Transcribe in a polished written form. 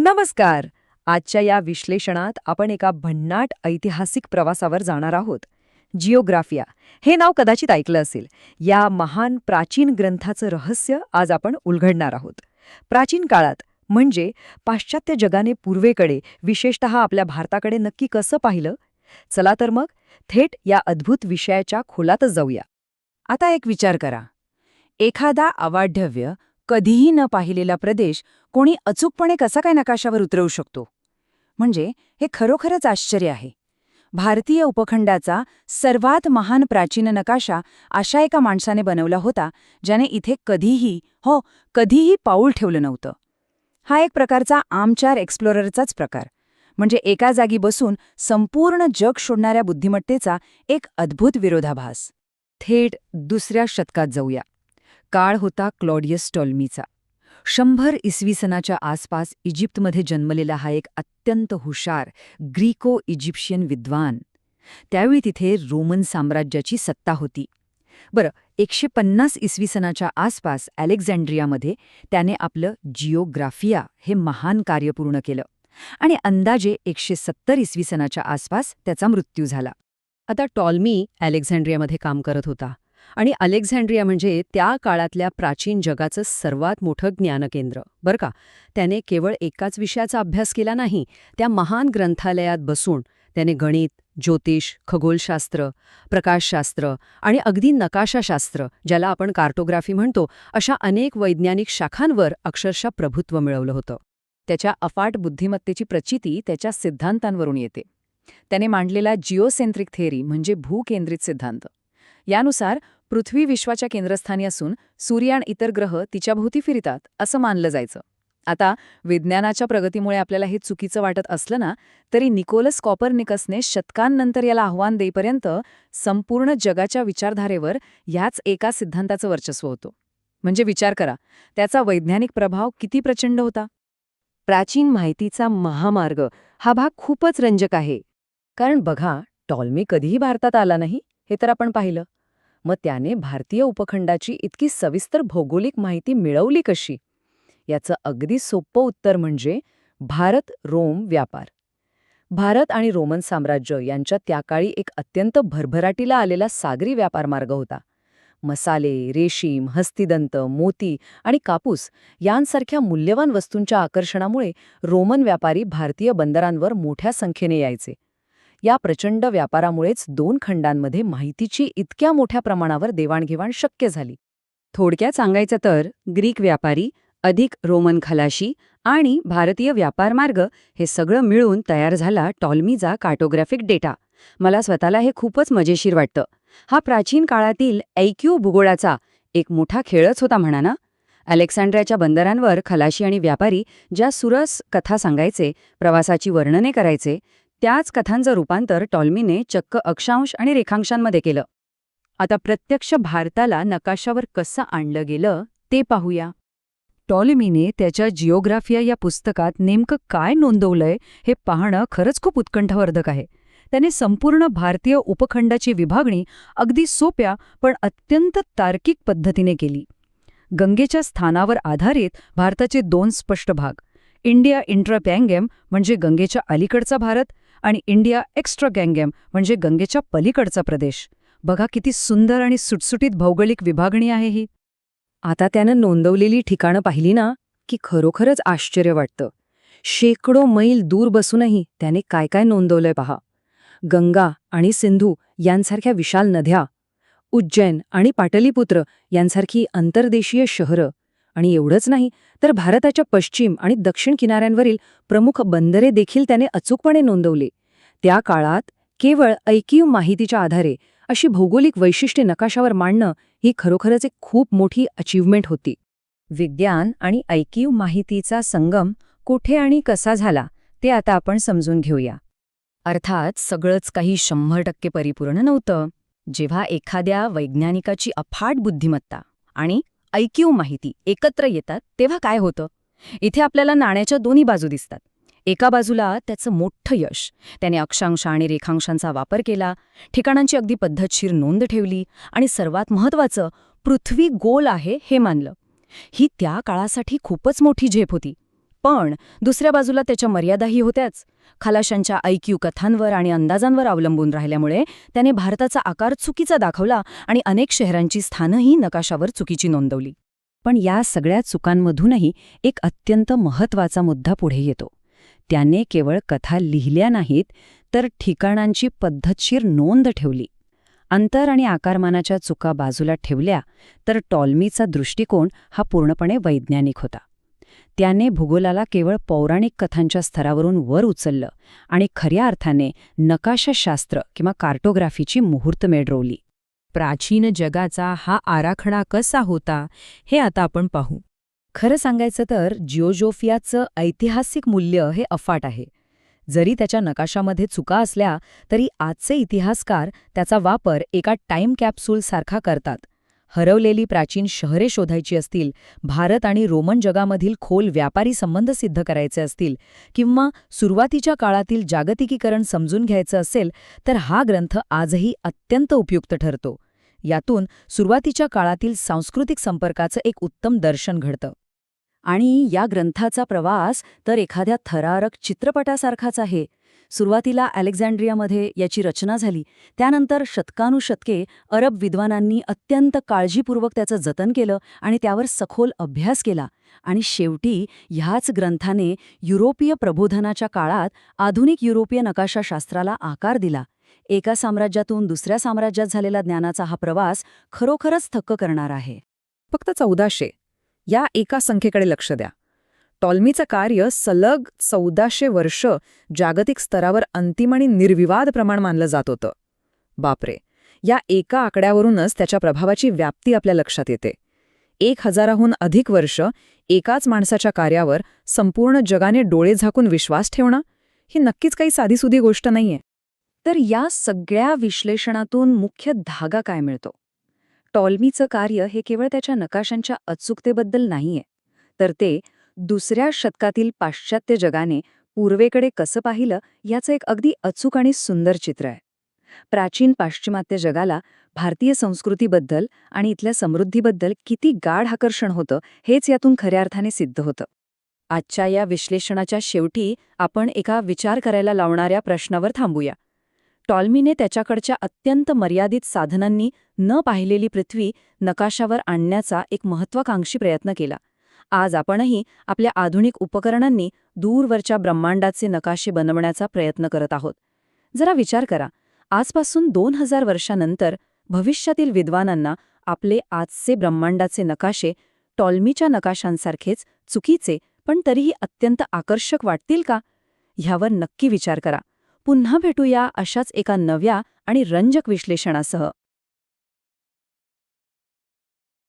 नमस्कार. आजच्या या विश्लेषणात आपण एका भन्नाट ऐतिहासिक प्रवासावर जाणार आहोत. जिओग्राफिया हे नाव कदाचित ऐकलं असेल. या महान प्राचीन ग्रंथाचं रहस्य आज आपण उलगडणार आहोत. प्राचीन काळात म्हणजे पाश्चात्य जगाने पूर्वेकडे, विशेषतः आपल्या भारताकडे नक्की कसं पाहिलं? चला तर मग थेट या अद्भुत विषयाच्या खोलातच जाऊया. आता एक विचार करा. एखादा अवाढव्य, कधीही न पाहिलेला प्रदेश कोणी अचूकपणे कसा काय नकाशावर उतरवू शकतो? म्हणजे हे खरोखरच आश्चर्य आहे. भारतीय उपखंडाचा सर्वात महान प्राचीन नकाशा अशा एका माणसाने बनवला होता ज्याने इथे कधीही पाऊल ठेवलं नव्हतं. हा एक प्रकारचा आर्मचेअर एक्सप्लोररचाच प्रकार. म्हणजे एका जागी बसून संपूर्ण जग शोधणाऱ्या बुद्धिमत्तेचा एक अद्भुत विरोधाभास. थेट दुसऱ्या शतकात जाऊया. काळ होता क्लॉडियस टॉलमीचा. 100 इसवी सनाच्या आसपास इजिप्तमध्ये जन्मलेला हा एक अत्यंत हुशार ग्रीको इजिप्शियन विद्वान. त्यावेळी तिथे रोमन साम्राज्याची सत्ता होती. 150 इसवी सनाच्या आसपास अलेक्झांड्रियामध्ये त्याने आपलं जिओग्राफिया हे महान कार्य पूर्ण केलं आणि अंदाजे 170 इसवी सनाच्या आसपास त्याचा मृत्यू झाला. आता टॉलमी अलेक्झांड्रियामध्ये काम करत होता आणि अलेक्झांड्रिया म्हणजे त्या काळातल्या प्राचीन जगाचं सर्वात मोठं ज्ञानकेंद्र, बरं का. त्याने केवळ एकाच विषयाचा अभ्यास केला नाही. त्या महान ग्रंथालयात बसून त्याने गणित, ज्योतिष, खगोलशास्त्र, प्रकाशशास्त्र आणि अगदी नकाशाशास्त्र, ज्याला आपण कार्टोग्राफी म्हणतो, अशा अनेक वैज्ञानिक शाखांवर अक्षरशः प्रभुत्व मिळवलं होतं. त्याच्या अफाट बुद्धिमत्तेची प्रचिती त्याच्या सिद्धांतांवरून येते. त्याने मांडलेला जिओसेंट्रिक थेअरी म्हणजे भूकेंद्रित सिद्धांत. यानुसार पृथ्वी विश्वाच्या केंद्रस्थानी असून सूर्य आणि इतर ग्रह तिच्याभोवती फिरतात असं मानलं जायचं. आता विज्ञानाच्या प्रगतीमुळे आपल्याला हे चुकीचं वाटत असलं ना, तरी निकोलस कॉपरनिकसने शतकांनंतर याला आव्हान देईपर्यंत संपूर्ण जगाच्या विचारधारेवर ह्याच एका सिद्धांताचं वर्चस्व होतं. म्हणजे विचार करा, त्याचा वैज्ञानिक प्रभाव किती प्रचंड होता. प्राचीन माहितीचा महामार्ग हा भाग खूपच रंजक आहे. कारण बघा, टॉलमी कधीही भारतात आला नाही, हे तर आपण पाहिलं. मग त्याने भारतीय उपखंडाची इतकी सविस्तर भौगोलिक माहिती मिळवली कशी? याचं अगदी सोपं उत्तर म्हणजे भारत-रोम व्यापार. भारत आणि रोमन साम्राज्य यांच्यात त्याकाळी एक अत्यंत भरभराटीला आलेला सागरी व्यापार मार्ग होता. मसाले, रेशीम, हस्तिदंत, मोती आणि कापूस यांसारख्या मूल्यवान वस्तूंच्या आकर्षणामुळे रोमन व्यापारी भारतीय बंदरांवर मोठ्या संख्येने यायचे. या प्रचंड व्यापारामुळेच दोन खंडांमध्ये माहितीची इतक्या मोठ्या प्रमाणावर देवाणघेवाण शक्य झाली. थोडक्यात सांगायचं तर ग्रीक व्यापारी अधिक रोमन खलाशी आणि भारतीय व्यापार मार्ग हे सगळं मिळून तयार झाला टॉलमीचा कार्टोग्राफिक डेटा. मला स्वतःला हे खूपच मजेशीर वाटतं. हा प्राचीन काळातील ऐक्यू भूगोलाचा एक मोठा खेळच होता म्हणा ना. अलेक्झांड्रियाच्या बंदरांवर खलाशी आणि व्यापारी ज्या सुरस कथा सांगायचे, प्रवासाची वर्णने करायचे, त्याच कथांचं रूपांतर टॉलमीने चक्क अक्षांश आणि रेखांशांमध्ये केलं. आता प्रत्यक्ष भारताला नकाशावर कसं आणलं गेलं ते पाहूया. टॉलमीने त्याच्या जिओग्राफिया या पुस्तकात नेमकं काय नोंदवलंय हे पाहणं खरंच खूप उत्कंठावर्धक आहे. त्याने संपूर्ण भारतीय उपखंडाची विभागणी अगदी सोप्या पण अत्यंत तार्किक पद्धतीने केली. गंगेच्या स्थानावर आधारित भारताचे 2 स्पष्ट भाग, इंडिया इंट्रागँगेम म्हणजे गंगेच्या अलीकडचा भारत आणि इंडिया एक्स्ट्रागँगेम म्हणजे गंगेच्या पलीकडचा प्रदेश. बघा किती सुंदर आणि सुटसुटीत भौगोलिक विभागणी आहे ही. आता त्यानं नोंदवलेली ठिकाणं पाहिली ना, की खरोखरच आश्चर्य वाटतं. शेकडो मैल दूर बसूनही त्याने काय काय नोंदवलंय पहा. गंगा आणि सिंधू यांसारख्या विशाल नद्या, उज्जैन आणि पाटलीपुत्र यांसारखी अंतर्देशीय शहरं, आणि एवढंच नाही तर भारताच्या पश्चिम आणि दक्षिण किनाऱ्यांवरील प्रमुख बंदरे देखील त्याने अचूकपणे नोंदवले. त्या काळात केवळ ऐकीव माहितीच्या आधारे अशी भौगोलिक वैशिष्ट्ये नकाशावर मांडणं ही खरोखरच एक खूप मोठी अचीव्हमेंट होती. विज्ञान आणि ऐकीव माहितीचा संगम कुठे आणि कसा झाला ते आता आपण समजून घेऊया. अर्थात सगळंच काही 100% परिपूर्ण नव्हतं. जेव्हा एखाद्या वैज्ञानिकाची अफाट बुद्धिमत्ता आणि ऐकीव माहिती एकत्र येतात तेव्हा काय होतं? इथे आपल्याला नाण्याच्या दोन्ही बाजू दिसतात. एका बाजूला त्याचं मोठं यश, त्याने अक्षांश आणि रेखांशांचा वापर केला, ठिकाणांची अगदी पद्धतशीर नोंद ठेवली आणि सर्वात महत्त्वाचं, पृथ्वी गोल आहे हे मानलं. ही त्या काळासाठी खूपच मोठी झेप होती. पण दुसऱ्या बाजूला त्याच्या मर्यादाही होत्याच. खलाशांच्या ऐक्यू कथांवर आणि अंदाजांवर अवलंबून राहिल्यामुळे त्याने भारताचा आकार चुकीचा दाखवला आणि अनेक शहरांची स्थानंही नकाशावर चुकीची नोंदवली. पण या सगळ्या चुकांमधूनही एक अत्यंत महत्त्वाचा मुद्दा पुढे येतो. त्याने केवळ कथा लिहिल्या नाहीत, तर ठिकाणांची पद्धतशीर नोंद ठेवली. अंतर आणि आकारमानाच्या चुका बाजूला ठेवल्या तर टॉलमीचा दृष्टिकोन हा पूर्णपणे वैज्ञानिक होता. त्याने भूगोलाला केवळ पौराणिक कथांच्या स्तरावरून वर उचललं आणि खऱ्या अर्थाने नकाशाशास्त्र किंवा कार्टोग्राफीची मुहूर्तमेढ रोवली. प्राचीन जगाचा हा आराखडा कसा होता हे आता आपण पाहू. खरं सांगायचं तर जिओजोफियाचं ऐतिहासिक मूल्य हे अफाट आहे. जरी त्याच्या नकाशामध्ये चुका असल्या तरी आजचे इतिहासकार त्याचा वापर एका टाईम कॅप्सूलसारखा करतात. हरवलेली प्राचीन शहरे शोधायची असतील, भारत आणि रोमन जगामधील खोल व्यापारी संबंध सिद्ध करायचे असतील किंवा सुरुवातीच्या काळातील जागतिकीकरण समजून घ्यायचं असेल तर हा ग्रंथ आजही अत्यंत उपयुक्त ठरतो. यातून सुरुवातीच्या काळातील सांस्कृतिक संपर्काचं एक उत्तम दर्शन घडतं. आणि या ग्रंथाचा प्रवास तर एखाद्या थरारक चित्रपटासारखाच आहे. सुरुवातीला अलेक्झांड्रियामध्ये याची रचना झाली, त्यानंतर शतकानुशतके अरब विद्वानांनी अत्यंत काळजीपूर्वक त्याचं जतन केलं आणि त्यावर सखोल अभ्यास केला, आणि शेवटी ह्याच ग्रंथाने युरोपीय प्रबोधनाच्या काळात आधुनिक युरोपीय नकाशाशास्त्राला आकार दिला. एका साम्राज्यातून दुसऱ्या साम्राज्यात झालेला ज्ञानाचा हा प्रवास खरोखरच थक्क करणारा आहे. फक्त 1400 या एका संख्येकडे लक्ष द्या. टॉलमीचं कार्य सलग 1400 वर्ष जागतिक स्तरावर अंतिम आणि निर्विवाद प्रमाण मानलं जात होतं. बापरे, या एका आकड्यावरूनच त्याच्या प्रभावाची व्याप्ती आपल्या लक्षात येते. 1000हून अधिक वर्ष एकाच माणसाच्या कार्यावर संपूर्ण जगाने डोळे झाकून विश्वास ठेवणं ही नक्कीच काही साधीसुधी गोष्ट नाहीये. तर या सगळ्या विश्लेषणातून मुख्य धागा काय मिळतो? टॉलमीचं कार्य हे केवळ त्याच्या नकाशांच्या अचूकतेबद्दल नाहीये, तर ते दुसऱ्या शतकातील पाश्चात्य जगाने पूर्वेकडे कसं पाहिलं याचं एक अगदी अचूक आणि सुंदर चित्र आहे. प्राचीन पाश्चिमात्य जगाला भारतीय संस्कृतीबद्दल आणि इथल्या समृद्धीबद्दल किती गाढ आकर्षण होतं हेच यातून खऱ्या अर्थाने सिद्ध होतं. आजच्या या विश्लेषणाच्या शेवटी आपण एका विचार करायला लावणाऱ्या प्रश्नावर थांबूया. टॉलमीने त्याच्याकडच्या अत्यंत मर्यादित साधनांनी न पाहिलेली पृथ्वी नकाशावर आणण्याचा एक महत्त्वाकांक्षी प्रयत्न केला. आज आपणही आपल्या आधुनिक उपकरणांनी दूरवरच्या ब्रह्मांडाचे नकाशे बनवण्याचा प्रयत्न करत आहोत. जरा विचार करा, आजपासून 2000 वर्षांनंतर भविष्यातील विद्वानांना आपले आजचे ब्रह्मांडाचे नकाशे टॉलमीच्या नकाशांसारखेच चुकीचे पण तरीही अत्यंत आकर्षक वाटतील का? ह्यावर नक्की विचार करा. पुन्हा भेटूया अशाच एका नव्या आणि रंजक विश्लेषणासह.